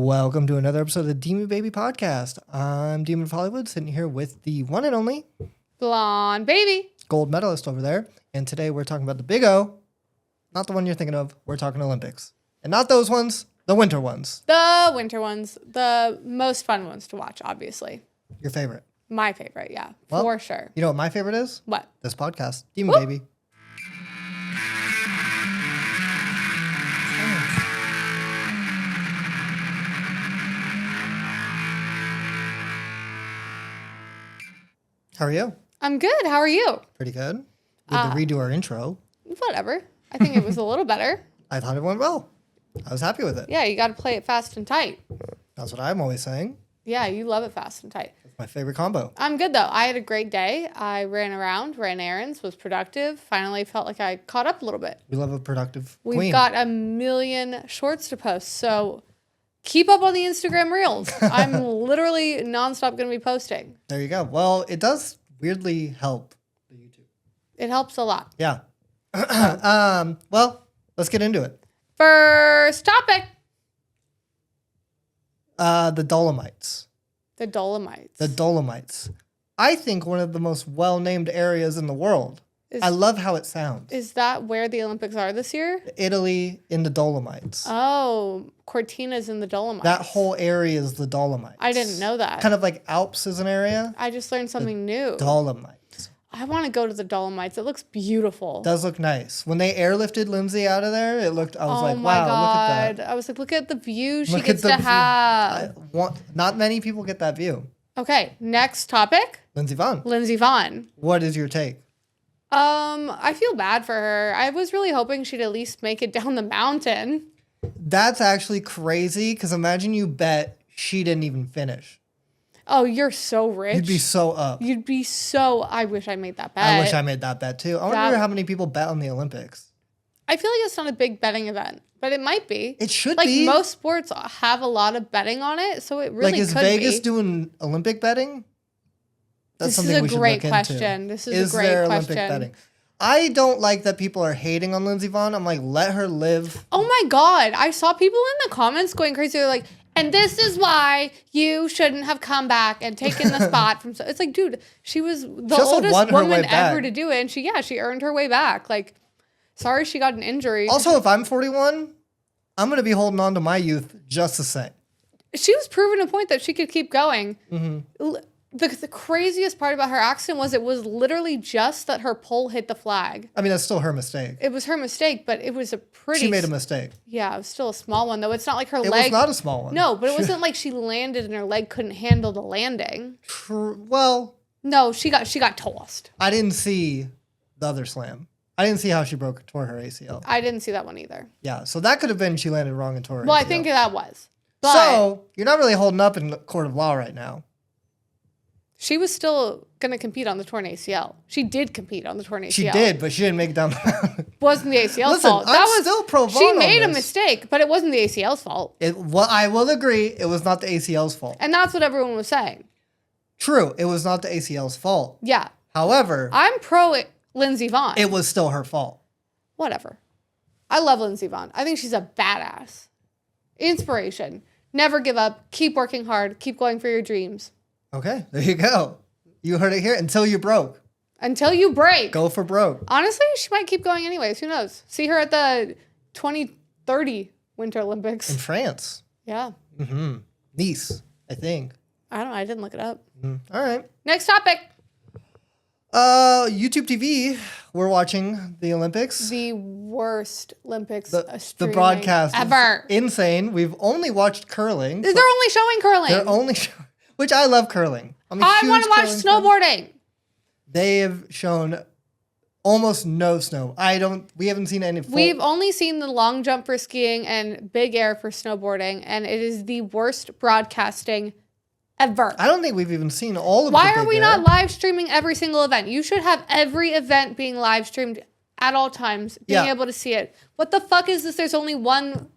Welcome to another episode of the Demon Baby podcast. I'm Demon of Hollywood, sitting here with the one and only Blonde Baby, gold medalist over there. And today we're talking about the Big O, not the one you're thinking of. We're talking Olympics. And not those ones, the winter ones. the winter ones, the most fun ones to watch, obviously. Your favorite. My favorite, yeah, Well, for sure. You know what my favorite is? What? This podcast. Demon Baby. How are you? I'm good. How are you? Pretty good. We had to redo our intro. Whatever. I think it was a little better. I thought it went well. I was happy with it. Yeah, you got to play it fast and tight. That's what I'm always saying. Yeah, you love it fast and tight. It's my favorite combo. I'm good, though. I had a great day. I ran around, ran errands, was productive. Finally felt like I caught up a little bit. We love a productive We've queen. got a million shorts to post, so keep up on the Instagram Reels. I'm literally nonstop going to be posting. There you go. Well, it does weirdly help the YouTube. It helps a lot. Yeah. Well, let's get into it. First topic. The Dolomites. The Dolomites. The Dolomites. I think one of the most well-named areas in the world. Is- I love how it sounds. Is that where the Olympics are this year? Italy in the Dolomites. Oh, Cortina's in the Dolomites. That whole area is the Dolomites. I didn't know that. Kind of like Alps is an area. I just learned something new. Dolomites. I want to go to the Dolomites. It looks beautiful. Does look nice. When they airlifted Lindsay out of there, it looked, I was like, my wow, God. look at that. I was like, look at the view she Look gets at the to view. have. Not many people get that view. Okay, next topic. Lindsey Vonn. Lindsey Vonn. What is your take? I feel bad for her. I was really hoping she'd at least make it down the mountain. That's actually crazy because imagine you bet she didn't even finish. Oh, you're so rich. You'd be so up. You'd be so... I wish I made that bet. I wish I made that bet too. I wonder how many people bet on the Olympics. I feel like it's not a big betting event, but it might be. It should like, be. Like, most sports have a lot of betting on it, so it really like, is could Vegas be. doing Olympic betting? That's This something is we a should great look question. into. This is a great there question. Olympic betting? I don't like that people are hating on Lindsey Vonn. I'm like, let her live. Oh my God. I saw people in the comments going crazy. They're like, and this is why you shouldn't have come back and taken the spot from... It's like, dude, she was the oldest woman ever to do it. And she earned her way back. Like, sorry she got an injury. Also, if I'm 41, I'm going to be holding on to my youth just the same. She was proving a point that she could keep going. Mm-hmm. The craziest part about her accident was it was literally just that her pole hit the flag. I mean, that's still her mistake. It was her mistake, but it was a pretty... She made a mistake. Yeah, it was still a small one, though. It's not like her leg... It was not a small one. No, but it wasn't like she landed and her leg couldn't handle the landing. Well... No, she got tossed. I didn't see the other slam. I didn't see how she tore her ACL. I didn't see that one either. Yeah, so that could have been she landed wrong and tore her ACL. Well, I think that was. But so, you're not really holding up in the court of law right now. she was still going to compete on the torn ACL. She did compete on the torn ACL. She did, but she didn't make it down the mountain. Wasn't the ACL's Listen, fault. I'm still pro Vonn She on made a this. mistake, but it wasn't the ACL's fault. Well, I will agree, it was not the ACL's fault. And that's what everyone was saying. True, it was not the ACL's fault. Yeah. However, I'm pro Lindsey Vonn. it was still her fault. Whatever. I love Lindsey Vonn. I think she's a badass. Inspiration. Never give up. Keep working hard. Keep going for your dreams. Okay, there you go. You heard it here. Until you broke. Until you break. Go for broke. Honestly, she might keep going anyways. Who knows? See her at the 2030 Winter Olympics. In France. Yeah. Mm-hmm. Nice, I think. I don't know. I didn't look it up. All right. Next topic. YouTube TV. We're watching the Olympics. The worst Olympics The streaming broadcast ever. is insane. We've only watched curling. They're only showing curling. They're only which I love curling. I'm a I huge want to watch curling fan. snowboarding. They have shown almost no snow. We haven't seen any. We've only seen the long jump for skiing and big air for snowboarding, and it is the worst broadcasting ever. I don't think we've even seen all of. Why the are big we air. not live streaming every single event? You should have every event being live streamed at all times, being able to see it. What the fuck is this? There's only one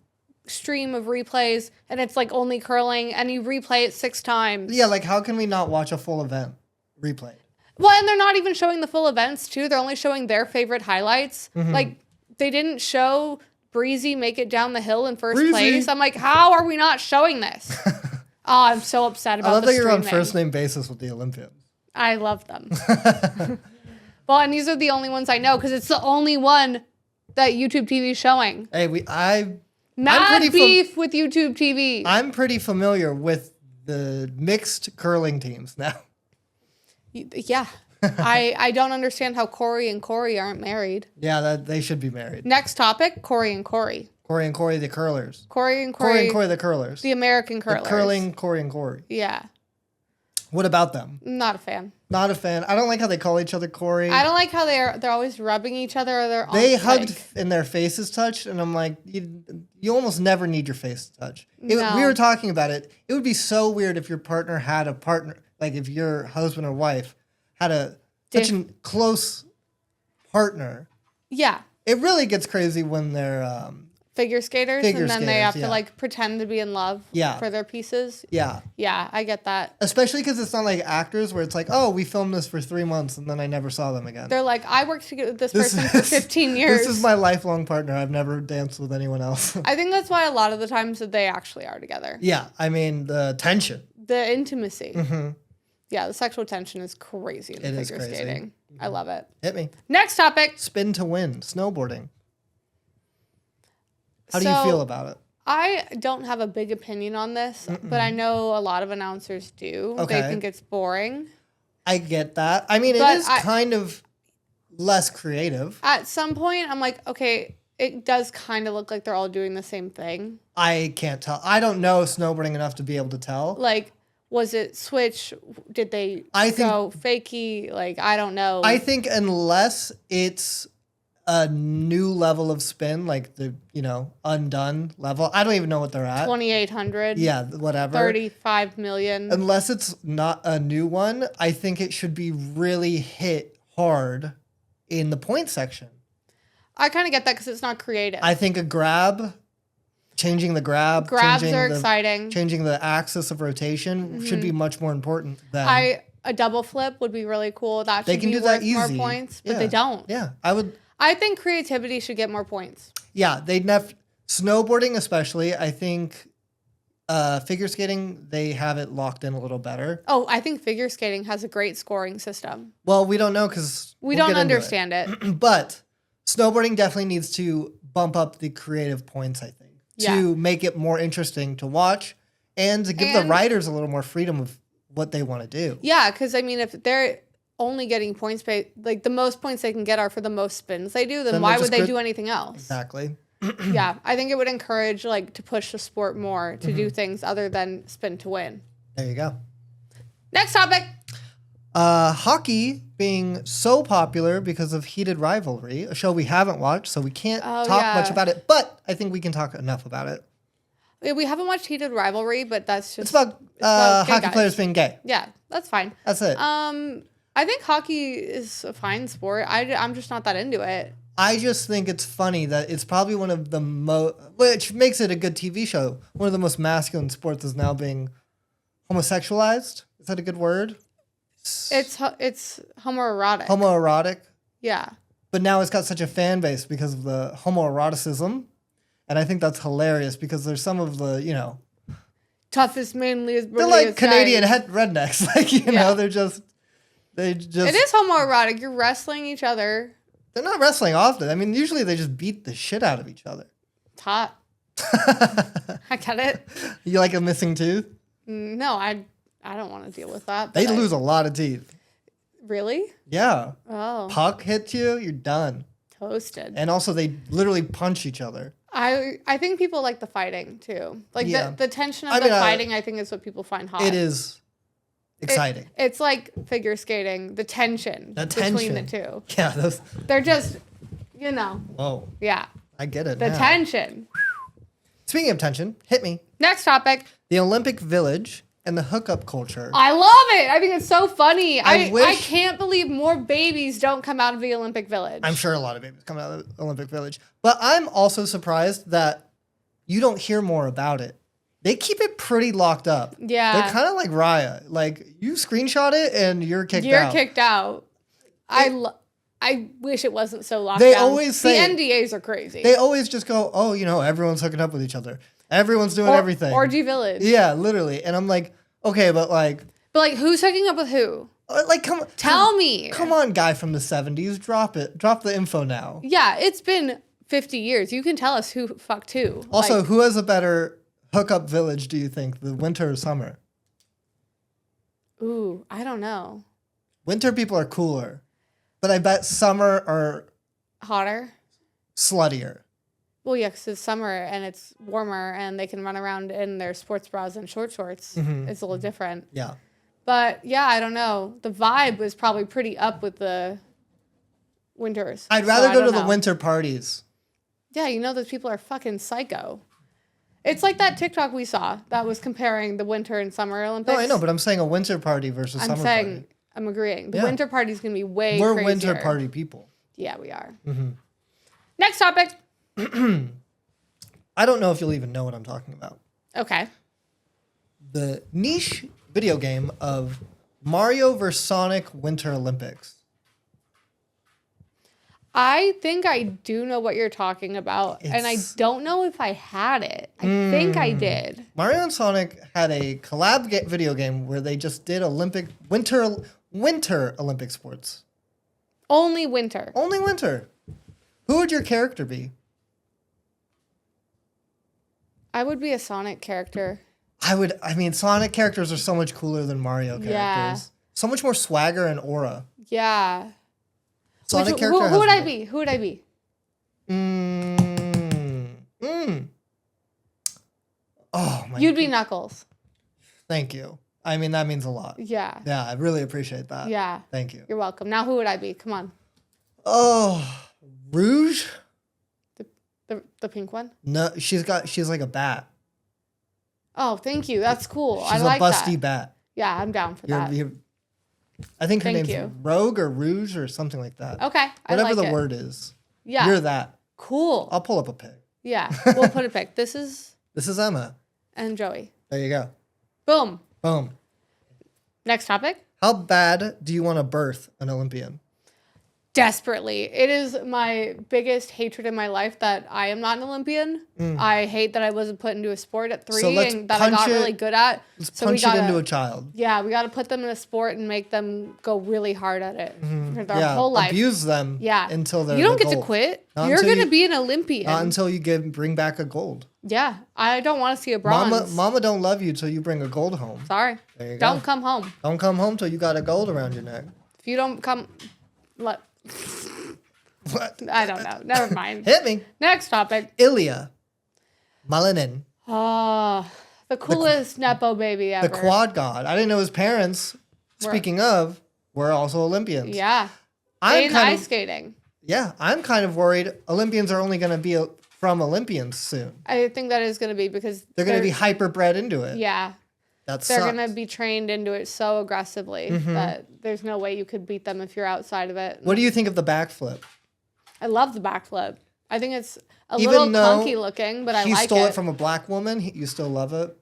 stream of replays, and it's like only curling, and you replay it 6 times. Yeah, like how can we not watch a full event replayed? Well, and they're not even showing the full events, too. They're only showing their favorite highlights. Mm-hmm. Like, they didn't show Breezy make it down the hill in first place. I'm like, how are we not showing this? Oh, I'm so upset about I love the that you're on streaming. first name basis with the Olympians. I love them. Well, and these are the only ones I know because it's the only one that YouTube TV is showing. Hey, Mad beef with YouTube TV. I'm pretty familiar with the mixed curling teams now. Yeah. I don't understand how Corey and Corey aren't married. Yeah, they should be married. Next topic, Corey and Corey. Corey and Corey, the curlers. Corey and Corey, the curlers. The American curlers. The curling Corey and Corey. Yeah. What about them? Not a fan. Not a fan. I don't like how they call each other Corey. I don't like how they're always rubbing each other. Or they hugged and their faces touched, and I'm like, you almost never need your face to touch. No. We were talking about it. It would be so weird if your partner had a partner, like if your husband or wife had such a close partner. Yeah. It really gets crazy when they're figure skaters, and then they have to like pretend to be in love for their pieces. Yeah. Yeah, I get that. Especially because it's not like actors where it's like, oh, we filmed this for 3 months and then I never saw them again. They're like, I worked with this person for 15 years. This is my lifelong partner. I've never danced with anyone else. I think that's why a lot of the times that they actually are together. Yeah, I mean, the tension. The intimacy. Mm-hmm. Yeah, the sexual tension is crazy in figure skating. I love it. Hit me. Next topic. Spin to win. Snowboarding. How do you feel about it? I don't have a big opinion on this, but I know a lot of announcers do. Okay. They think it's boring. I get that. I mean, it is kind of less creative. At some point, I'm like, okay, it does kind of look like they're all doing the same thing. I can't tell. I don't know snowboarding enough to be able to tell. Like, was it switch? Did they go fakey? Like, I don't know. I think unless it's a new level of spin, like the, undone level. I don't even know what they're at. 2,800. Yeah, whatever. 35 million. Unless it's not a new one, I think it should be really hit hard in the point section. I kind of get that because it's not creative. I think a grab, changing the grab. Grabs are exciting. Changing the axis of rotation should be much more important than... A double flip would be really cool. That they should can be do that worth easy. More points, but they don't. Yeah, I think creativity should get more points. Yeah, snowboarding especially. I think figure skating, they have it locked in a little better. Oh, I think figure skating has a great scoring system. Well, we don't know because we don't understand it. But snowboarding definitely needs to bump up the creative points, I think, to make it more interesting to watch and to give the riders a little more freedom of what they want to do. Yeah, because I mean, if they're only getting points like the most points they can get are for the most spins they do, then why would they do anything else? Exactly. Yeah, I think it would encourage to push the sport more to do things other than spin to win. There you go. Next topic. Hockey being so popular because of Heated Rivalry, a show we haven't watched, so we can't talk much about it, but I think we can talk enough about it. We haven't watched Heated Rivalry, but that's just... It's about hockey players being gay. Yeah, that's fine. That's it. I think hockey is a fine sport. I'm just not that into it. I just think it's funny that it's probably one of the which makes it a good TV show. One of the most masculine sports is now being homosexualized. Is that a good word? It's homoerotic. Homoerotic? Yeah. But now it's got such a fan base because of the homoeroticism. And I think that's hilarious because there's some of the, toughest, manliest, they're like Canadian rednecks. They're just... It is homoerotic. You're wrestling each other. They're not wrestling often. I mean, usually they just beat the shit out of each other. It's hot. I get it. You like a missing tooth? No, I don't want to deal with that. They lose a lot of teeth. Really? Yeah. Oh. Puck hits you, you're done. Toasted. And also they literally punch each other. I think people like the fighting too. Like the tension of fighting, I think is what people find hot. It is exciting. It's like figure skating, the tension between the two. Yeah, they're just, Whoa. Yeah. I get it. The tension. Speaking of tension, hit me. Next topic. The Olympic Village and the hookup culture. I love it. I think it's so funny. I can't believe more babies don't come out of the Olympic Village. I'm sure a lot of babies come out of the Olympic Village. But I'm also surprised that you don't hear more about it. They keep it pretty locked up. Yeah. They're kind of like Raya. Like, you screenshot it and you're kicked out. You're kicked out. I wish it wasn't so locked They down. always say... The NDAs are crazy. They always just go, oh, everyone's hooking up with each other. Everyone's doing everything. Orgy Village. Yeah, literally. And I'm like, okay, but like... But like, who's hooking up with who? Like, come on. Tell me. Come on, guy from the 70s. Drop it. Drop the info now. Yeah, it's been 50 years. You can tell us who fucked who. Also, like, who has a better hookup village, do you think? The winter or summer? Ooh, I don't know. Winter people are cooler. But I bet summer are... Hotter? Sluttier. Well, yeah, because it's summer and it's warmer and they can run around in their sports bras and short shorts. Mm-hmm. It's a little different. Yeah. But, yeah, I don't know. The vibe was probably pretty up with the winters. I'd rather go to the winter parties. Yeah, those people are fucking psycho. It's like that TikTok we saw that was comparing the winter and summer Olympics. No, I know, but I'm saying a winter party versus summer party. I'm agreeing. The winter party is going to be way crazier. We're winter party people. Yeah, we are. Mm-hmm. Next topic. I don't know if you'll even know what I'm talking about. Okay. The niche video game of Mario vs. Sonic Winter Olympics. I think I do know what you're talking about, and I don't know if I had it. I think I did. Mario and Sonic had a collab video game where they just did winter Olympic sports. Only winter. Only winter. Who would your character be? I would be a Sonic character. Sonic characters are so much cooler than Mario characters. Yeah. So much more swagger and aura. Yeah. Sonic character. Who would I be? Who would I be? Oh my. You'd be Knuckles. Thank you. I mean, that means a lot. Yeah. Yeah, I really appreciate that. Yeah. Thank you. You're welcome. Now, who would I be? Come on. Oh, Rouge. The pink one? No, she's like a bat. Oh, thank you. That's cool. She's I like that. She's a busty bat. Yeah, I'm down for that. I think her name's Rogue or Rouge or something like that. Okay, whatever the word is. Yeah, you're that. Cool. I'll pull up a pic. Yeah, we'll put a pic. This is Emma and Joey. There you go. Boom. Next topic. How bad do you want to birth an Olympian? Desperately. It is my biggest hatred in my life that I am not an Olympian. I hate that I wasn't put into a sport at 3 and that I got really good at. Let's punch it into a child. Yeah, we got to put them in a sport and make them go really hard at it for their whole life. Abuse them until they're You don't get to quit. You're going to be an Olympian. Not until you bring back a gold. Yeah, I don't want to see a bronze. Mama don't love you till you bring a gold home. Sorry. There you go. Don't come home. Don't come home till you got a gold around your neck. If you don't come... What? I don't know. Never mind. Hit me. Next topic. Ilya Malinin. Oh, the coolest Nepo baby ever. The quad god. I didn't know his parents, speaking of, were also Olympians. Yeah. In ice skating. Yeah. I'm kind of worried Olympians are only going to be from Olympians soon. I think that is going to be because... They're going to be hyper-bred into it. Yeah. They're going to be trained into it so aggressively that there's no way you could beat them if you're outside of it. What do you think of the backflip? I love the backflip. I think it's a little clunky looking, but I like it. He stole it from a black woman. You still love it?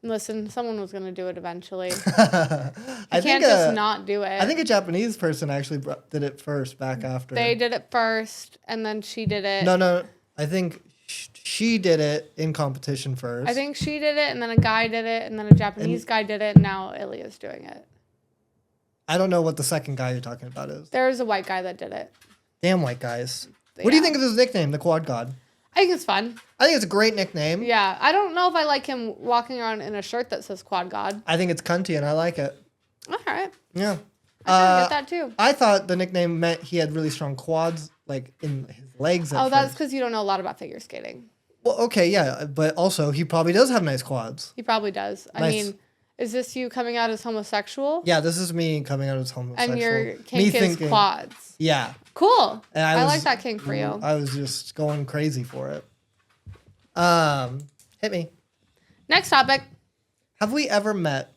Listen, someone was going to do it eventually. I can't just not do it. I think a Japanese person actually did it first back after. They did it first, and then she did it. No. I think... She did it in competition first. I think she did it, and then a guy did it, and then a Japanese guy did it, and now Ilya's doing it. I don't know what the second guy you're talking about is. There's a white guy that did it. Damn white guys. Yeah. What do you think of his nickname, the Quad God? I think it's fun. I think it's a great nickname. Yeah. I don't know if I like him walking around in a shirt that says Quad God. I think it's cunty, and I like it. All right. Yeah. I get that too. I thought the nickname meant he had really strong quads, like in his legs. That's because you don't know a lot about figure skating. Well, okay, yeah, but also he probably does have nice quads. He probably does. I mean, is this you coming out as homosexual? Yeah, this is me coming out as homosexual. And your kink is quads. Yeah. Cool. And I like that kink for you. I was just going crazy for it. Hit me. Next topic. Have we ever met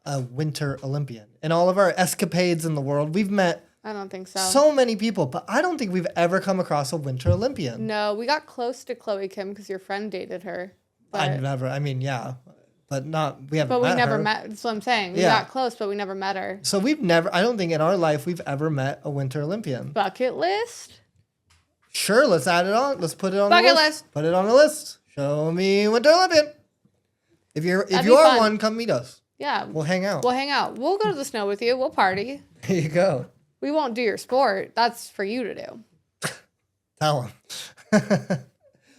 a Winter Olympian? In all of our escapades in the world, we've met... I don't think so. So many people, but I don't think we've ever come across a Winter Olympian. No, we got close to Chloe Kim because your friend dated her. I never. I mean, yeah. but we haven't. But we never her. met. That's what I'm saying. We got close, but we never met her. So we've never. I don't think in our life we've ever met a Winter Olympian. Bucket list. Sure, let's add it on. Let's put it on bucket the list. Put it on the list. Show me Winter Olympian. If you are one, come meet us. Yeah, we'll hang out. We'll go to the snow with you. We'll party. There you go. We won't do your sport. That's for you to do. Tell him.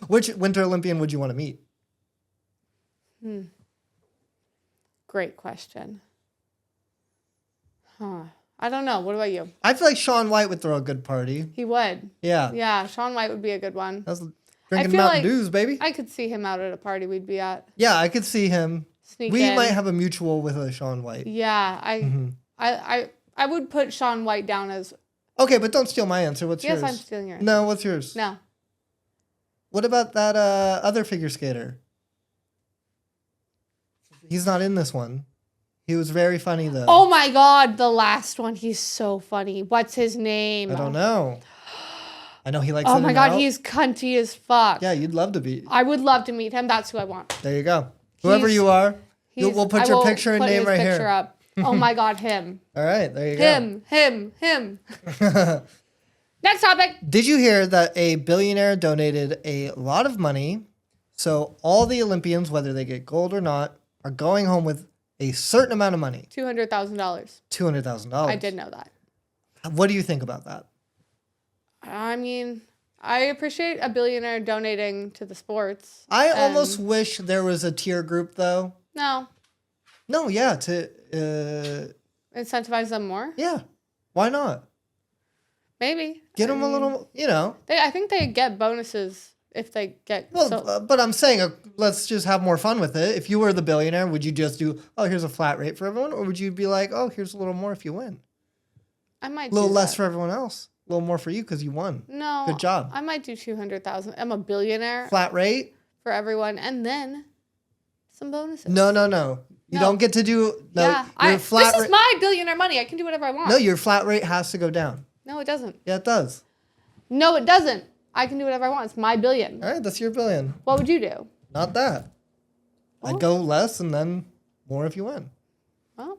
Which Winter Olympian would you want to meet? Great question. I don't know. What about you? I feel like Shaun White would throw a good party. He would. Yeah. Yeah, Shaun White would be a good one. That's drinking Mountain Dews, baby. I could see him out at a party we'd be at. Yeah, I could see him. We might have a mutual with a Shaun White. Yeah, I would put Shaun White down as... Okay, but don't steal my answer. What's yours? Yes, I'm stealing yours. No, what's yours? No. What about that other figure skater? He's not in this one. He was very funny, though. Oh, my God. The last one. He's so funny. What's his name? I don't know. I know he likes Oh, my God. He's cunty as fuck. Yeah, you'd love to be. I would love to meet him. That's who I want. There you go. Whoever you are, we'll put your picture and name right here. Up. Oh, my God. Him. All right. There you go. Him. Next topic. Did you hear that a billionaire donated a lot of money? So all the Olympians, whether they get gold or not, are going home with a certain amount of money. $200,000. $200,000. I did know that. What do you think about that? I mean, I appreciate a billionaire donating to the sports. I almost wish there was a tier group, though. No, yeah, to... incentivize them more? Yeah. Why not? Maybe. Get them a little, I think they get bonuses if they get... but I'm saying, let's just have more fun with it. If you were the billionaire, would you just do, here's a flat rate for everyone? Or would you be like, here's a little more if you win? I might do a little less for everyone else. A little more for you because you won. No. Good job. I might do 200,000. I'm a billionaire. Flat rate? For everyone. And then some bonuses. No. You don't get to do... No, yeah, this is my billionaire money. I can do whatever I want. No, your flat rate has to go down. No, it doesn't. Yeah, it does. No, it doesn't. I can do whatever I want. It's my billion. All right, that's your billion. What would you do? Not that. Well, I'd go less and then more if you win. Well,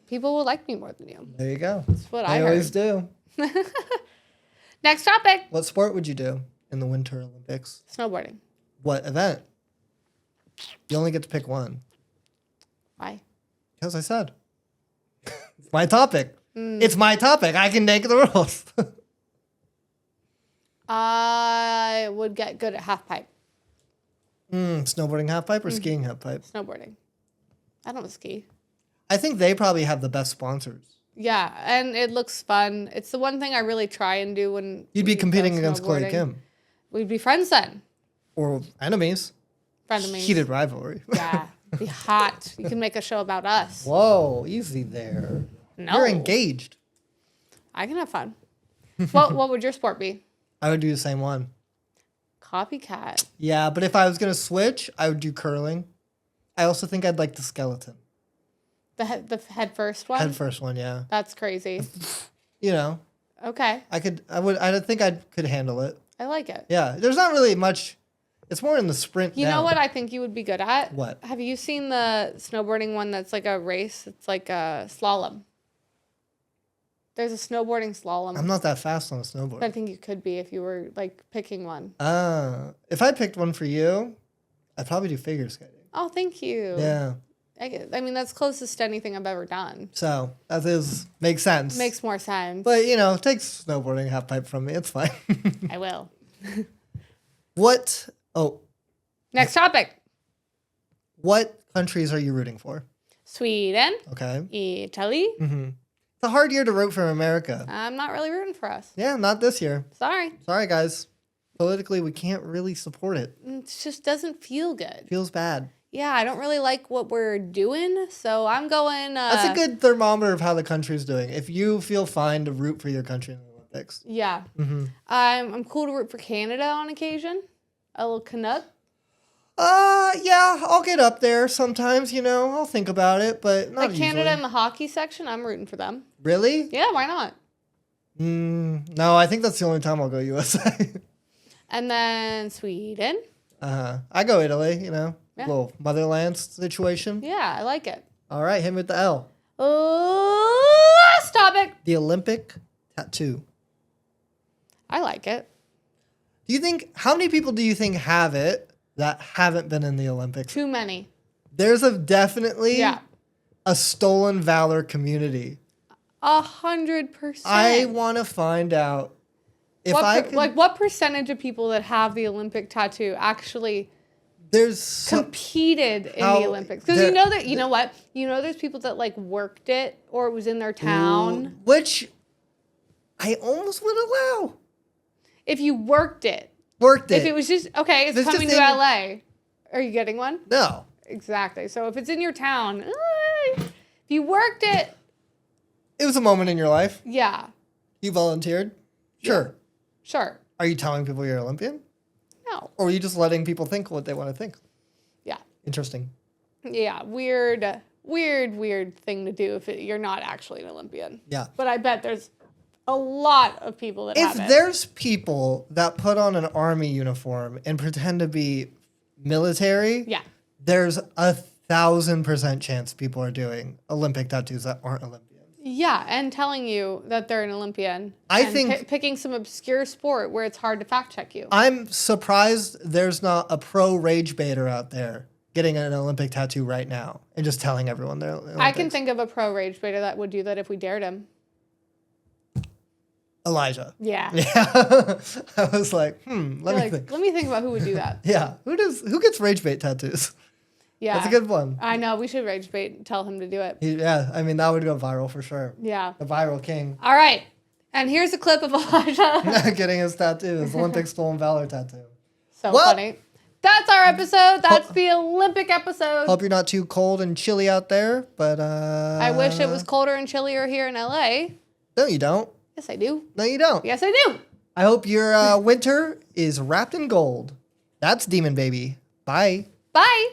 people will like me more than you. There you go. That's what I always do. Next topic. What sport would you do in the Winter Olympics? Snowboarding. What event? You only get to pick one. Why? Because I said. It's my topic. It's my topic. I can make the rules. I would get good at half pipe. Snowboarding half pipe or skiing half pipe? Snowboarding. I don't ski. I think they probably have the best sponsors. Yeah, and it looks fun. It's the one thing I really try and do when... You'd be competing against Chloe Kim. We'd be friends then. Or enemies. Frenemies. Heated rivalry. Yeah, be hot. You can make a show about us. Whoa, easy there. No. You're engaged. I can have fun. What would your sport be? I would do the same one. Copycat. Yeah, but if I was going to switch, I would do curling. I also think I'd like the skeleton. The head first one? Head first one, yeah. That's crazy. Okay. I think I could handle it. I like it. Yeah, there's not really much. It's more in the sprint. You know what I think you would be good at? What? Have you seen the snowboarding one that's like a race? It's like a slalom. There's a snowboarding slalom. I'm not that fast on a snowboard. But I think you could be if you were like picking one. If I picked one for you, I'd probably do figure skating. Oh, thank you. Yeah. I mean, that's closest to anything I've ever done. So that makes sense. Makes more sense. But take snowboarding half pipe from me. It's fine. I will. What? Oh. Next topic. What countries are you rooting for? Sweden. Okay. Italy. Mm-hmm. It's a hard year to root for America. I'm not really rooting for us. Yeah, not this year. Sorry, guys. Politically, we can't really support it. It just doesn't feel good. Feels bad. Yeah, I don't really like what we're doing, so I'm going... That's a good thermometer of how the country's doing. If you feel fine to root for your country in the Olympics. Yeah. Mm-hmm. I'm cool to root for Canada on occasion. A little Canuck. Yeah, I'll get up there sometimes, I'll think about it, but not Like Canada usually. in the hockey section, I'm rooting for them. Really? Yeah, why not? No, I think that's the only time I'll go USA. And then Sweden. I go Italy, Little motherland situation. Yeah, I like it. All right, hit me with the L. Last topic. The Olympic tattoo. I like it. Do you think, how many people do you think have it that haven't been in the Olympics? Too many. There's definitely a stolen valor community. 100%. I want to find out if what percentage of people that have the Olympic tattoo actually competed in the Olympics? Because you know what? You know there's people that like worked it or it was in their town. Which I almost would allow. If you worked it. If it was just, okay, it's coming to LA. Are you getting one? No. Exactly. So if it's in your town, if you worked it. It was a moment in your life. Yeah. You volunteered? Sure. Yeah. Sure. Are you telling people you're Olympian? No. Or are you just letting people think what they want to think? Yeah. Interesting. Yeah. Weird thing to do if you're not actually an Olympian. Yeah. But I bet there's a lot of people that have it. If there's people that put on an army uniform and pretend to be military, there's 1,000% chance people are doing Olympic tattoos that aren't Olympians. Yeah, and telling you that they're an Olympian. I think picking some obscure sport where it's hard to fact check you. I'm surprised there's not a pro rage baiter out there getting an Olympic tattoo right now and just telling everyone they're Olympics. I can think of a pro rage baiter that would do that if we dared him. Elijah. Yeah. I was like, let me think. Let me think about who would do that. Yeah. Who gets rage bait tattoos? Yeah. That's a good one. I know. We should rage bait and tell him to do it. Yeah. I mean, that would go viral for sure. Yeah. The viral king. All right. And here's a clip of Elijah getting his tattoo, his Olympic stolen valor tattoo. So funny. That's our episode. That's the Olympic episode. Hope you're not too cold and chilly out there, but I wish it was colder and chillier here in LA. No, you don't. Yes, I do. No, you don't. Yes, I do. I hope your winter is wrapped in gold. That's Demon Baby. Bye. Bye.